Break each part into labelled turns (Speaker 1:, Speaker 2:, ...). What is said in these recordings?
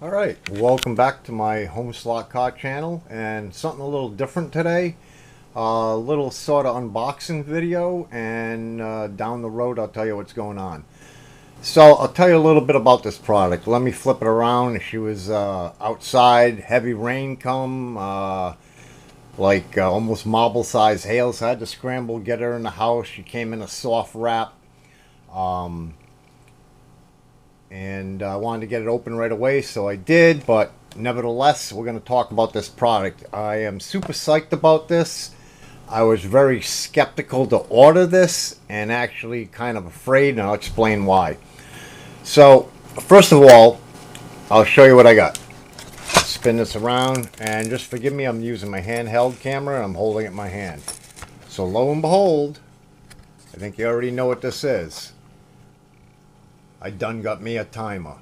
Speaker 1: Alright, welcome back to my home slot car channel, and something a little different today. A little sort of unboxing video, and down the road I'll tell you what's going on. So I'll tell you a little bit about this product. Let me flip it around. She was outside, heavy rain come, almost marble size hail, so I had to scramble, get her in the house. She came in a soft wrap. And I wanted to get it open right away, so I did. But nevertheless, we're going to talk about this product. I am super psyched about this. I was very skeptical to order this, and actually kind of afraid, and I'll explain why. So first of all, I'll show you what I got. Spin this around, and just forgive me, I'm using my handheld camera and I'm holding it in my hand. So lo and behold, I think you already know what this is. I done got me a timer,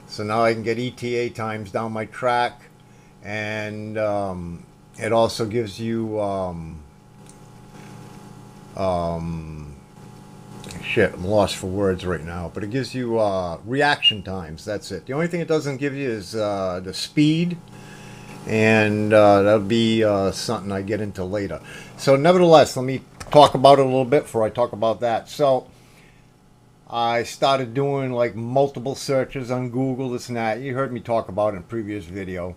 Speaker 1: so now I can get ETA times down my track, and it also gives you shit, I'm lost for words right now, but it gives you reaction times. That's it. The only thing it doesn't give you is the speed, and that'll be something I get into later. So nevertheless, let me talk about it a little bit before I talk about that. So I started doing like multiple searches on Google, this and that. You heard me talk about it in a previous video.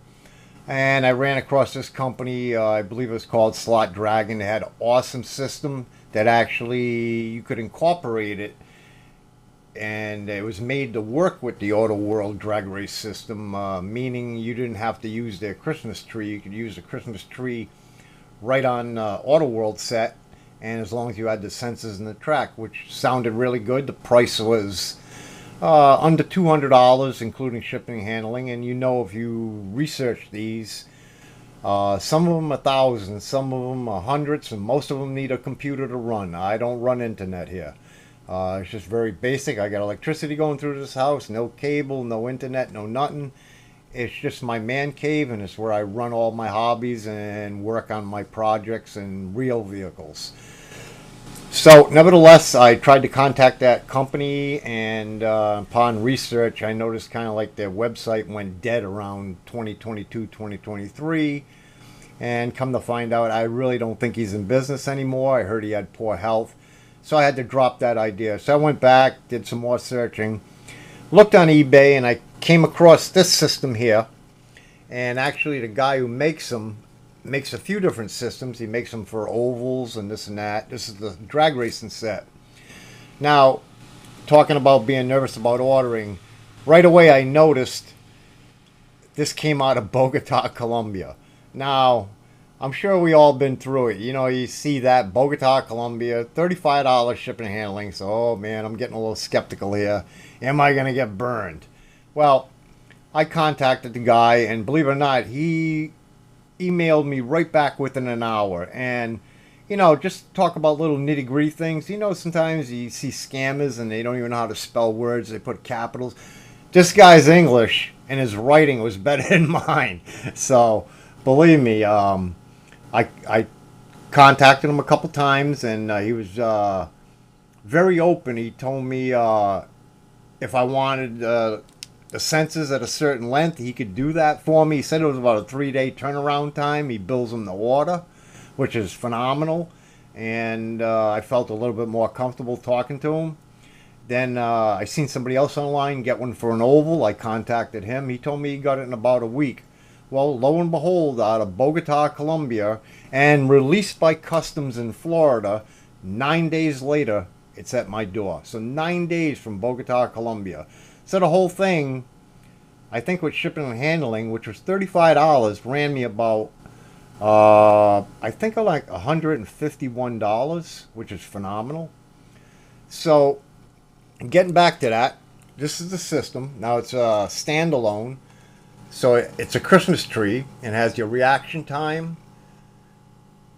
Speaker 1: And I ran across this company, I believe it was called Dragracing. They had an awesome system that actually you could incorporate it. And it was made to work with the Auto World drag race system, meaning you didn't have to use their Christmas tree. You could use the Christmas tree right on Auto World set, and as long as you had the sensors in the track, which sounded really good. The price was under $200, including shipping and handling. And you know, if you research these, some of them are thousands, some of them are hundreds, and most of them need a computer to run. I don't run internet here. It's just very basic. I got electricity going through this house, no cable, no internet, no nothing. It's just my man cave, and it's where I run all my hobbies and work on my projects and real vehicles. So nevertheless, I tried to contact that company, and upon research, I noticed kind of like their website went dead around 2022, 2023. And come to find out, I really don't think he's in business anymore. I heard he had poor health. So I had to drop that idea. So I went back, did some more searching, looked on eBay, and I came across this system here. And actually the guy who makes them makes a few different systems. He makes them for ovals and this and that. This is the drag racing set. Now, talking about being nervous about ordering, right away I noticed this came out of Bogota, Colombia. Now, I'm sure we all been through it. You know, you see that Bogota, Colombia, $35 shipping and handling. So, oh man, I'm getting a little skeptical here. Am I going to get burned? Well, I contacted the guy, and believe it or not, he emailed me right back within an hour. And, you know, just talk about little nitty-gritty things. You know, sometimes you see scammers and they don't even know how to spell words. They put capitals. This guy's English, and his writing was better than mine. So, believe me, I contacted him a couple times, and he was very open. He told me if I wanted the sensors at a certain length, he could do that for me. He said it was about a 3-day turnaround time. He bills them the order, which is phenomenal. And I felt a little bit more comfortable talking to him. Then I seen somebody else online get one for an oval. I contacted him. He told me he got it in about a week. Well, lo and behold, out of Bogota, Colombia, and released by customs in Florida, 9 days later, it's at my door. So 9 days from Bogota, Colombia. So the whole thing, I think with shipping and handling, which was $35, ran me about, I think like $151, which is phenomenal. So, getting back to that, this is the system. Now it's a standalone. So it's a Christmas tree, and has your reaction time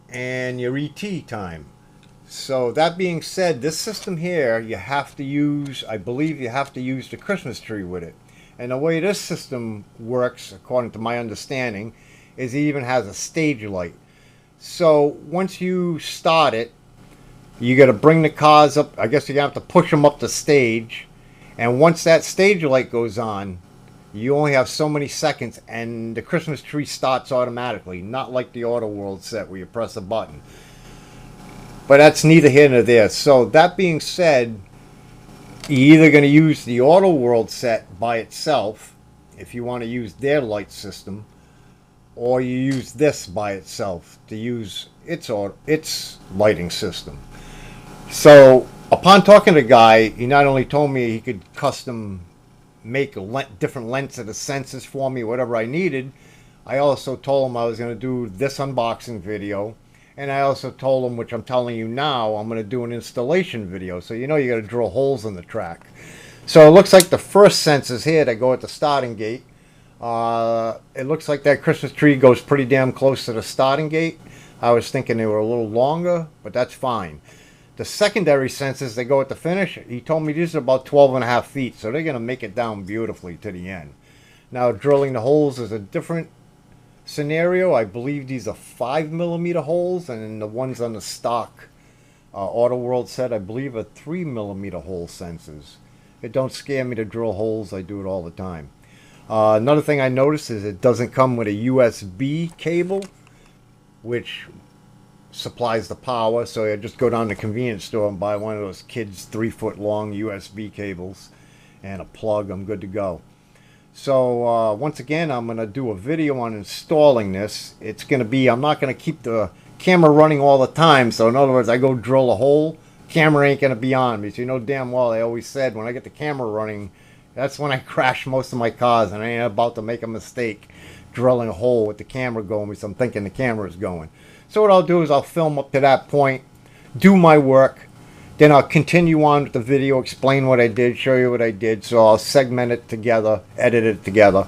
Speaker 1: and your ET time. So that being said, this system here, you have to use, I believe you have to use the Christmas tree with it. And the way this system works, according to my understanding, is it even has a stage light. So once you start it, you got to bring the cars up. I guess you have to push them up the stage. And once that stage light goes on, You only have so many seconds, and the Christmas tree starts automatically, not like the Auto World set where you press a button. But that's neither here nor there. So that being said, you're either going to use the Auto World set by itself, if you want to use their light system, or you use this by itself to use its lighting system. So upon talking to the guy, he not only told me he could custom make different lengths of the sensors for me, whatever I needed. I also told him I was going to do this unboxing video, and I also told him, which I'm telling you now, I'm going to do an installation video. So you know you got to drill holes in the track. So it looks like the first sensors here that go at the starting gate. It looks like that Christmas tree goes pretty damn close to the starting gate. I was thinking they were a little longer, but that's fine. The secondary sensors, they go at the finish. He told me these are about 12.5 feet, so they're going to make it down beautifully to the end. Now, drilling the holes is a different scenario. I believe these are 5mm holes, and the ones on the stock Auto World set, I believe, are 3mm hole sensors. It don't scare me to drill holes. I do it all the time. Another thing I noticed is it doesn't come with a USB cable, which supplies the power. So I just go down to the convenience store and buy one of those kids 3-foot long USB cables and a plug. I'm good to go. So once again, I'm going to do a video on installing this. It's going to be, I'm not going to keep the camera running all the time. So in other words, I go drill a hole, camera ain't going to be on, because you know damn well I always said when I get the camera running, that's when I crash most of my cars, and I ain't about to make a mistake drilling a hole with the camera going, because I'm thinking the camera is going. So what I'll do is I'll film up to that point, do my work, then I'll continue on with the video, explain what I did, show you what I did. So I'll segment it together, edit it together,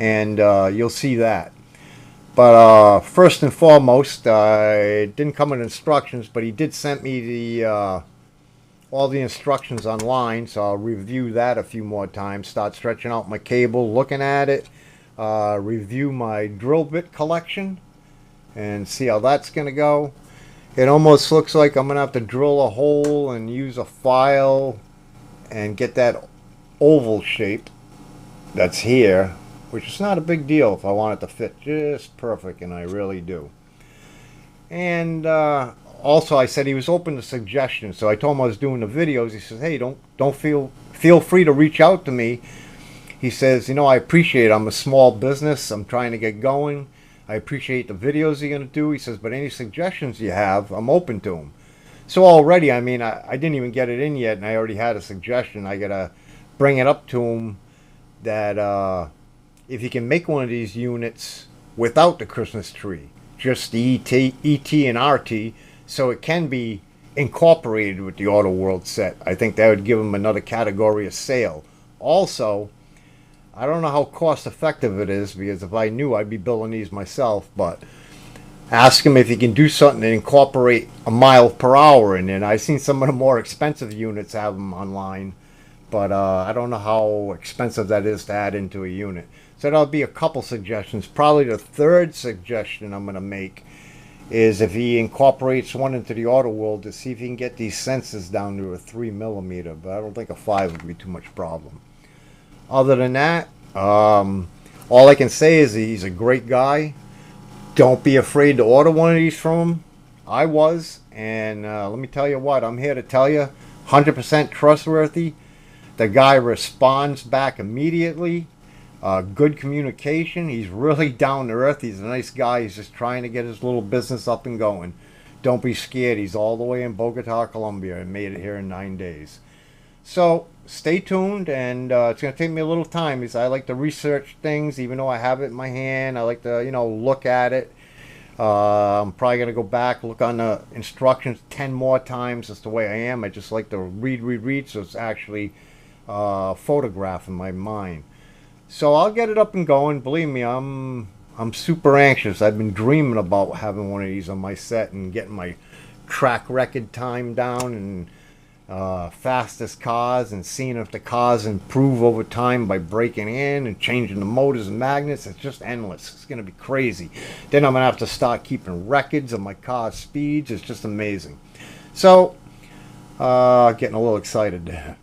Speaker 1: and you'll see that. But first and foremost, it didn't come with instructions, but he did send me the all the instructions online, so I'll review that a few more times, start stretching out my cable, looking at it, review my drill bit collection, and see how that's going to go. It almost looks like I'm going to have to drill a hole and use a file and get that oval shape that's here, which is not a big deal if I want it to fit just perfect, and I really do. And also, I said he was open to suggestions, so I told him I was doing the videos. He says, "Hey, don't feel free to reach out to me." He says, "You know, I appreciate it. I'm a small business. I'm trying to get going. I appreciate the videos you're going to do." He says, "But any suggestions you have, I'm open to them." So already, I mean, I didn't even get it in yet, and I already had a suggestion. I got to bring it up to him that if you can make one of these units without the Christmas tree, just the ET and RT, so it can be incorporated with the Auto World set. I think that would give him another category of sale. Also, I don't know how cost effective it is, because if I knew, I'd be building these myself, but ask him if he can do something and incorporate a mile per hour in it. I've seen some of the more expensive units have them online, but I don't know how expensive that is to add into a unit. So that'll be a couple suggestions. Probably the third suggestion I'm going to make is if he incorporates one into the Auto World, to see if he can get these sensors down to a 3mm, but I don't think a 5 would be too much problem. Other than that, all I can say is he's a great guy. Don't be afraid to order one of these from him. I was, and let me tell you what, I'm here to tell you, 100% trustworthy. The guy responds back immediately. Good communication. He's really down to earth. He's a nice guy. He's just trying to get his little business up and going. Don't be scared. He's all the way in Bogota, Colombia, and made it here in 9 days. So stay tuned, and it's going to take me a little time, because I like to research things, even though I have it in my hand. I like to, you know, look at it. I'm probably going to go back, look on the instructions 10 more times. That's the way I am. I just like to read, so it's actually photograph in my mind. So I'll get it up and going. Believe me, I'm super anxious. I've been dreaming about having one of these on my set and getting my track record time down, and fastest cars, and seeing if the cars improve over time by breaking in and changing the motors and magnets. It's just endless. It's going to be crazy. Then I'm going to have to start keeping records of my car speeds. It's just amazing. So getting a little excited there.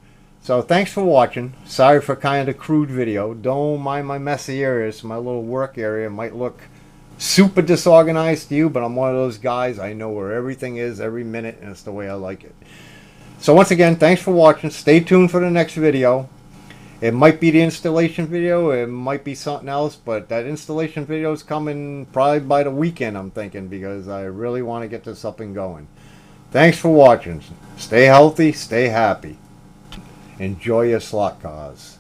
Speaker 1: So thanks for watching. Sorry for kind of crude video. Don't mind my messy areas. My little work area might look super disorganized to you, but I'm one of those guys. I know where everything is every minute, and it's the way I like it. So once again, thanks for watching. Stay tuned for the next video. It might be the installation video, it might be something else, but that installation video is coming probably by the weekend, I'm thinking, because I really want to get this up and going. Thanks for watching. Stay healthy, stay happy. Enjoy your slot cars.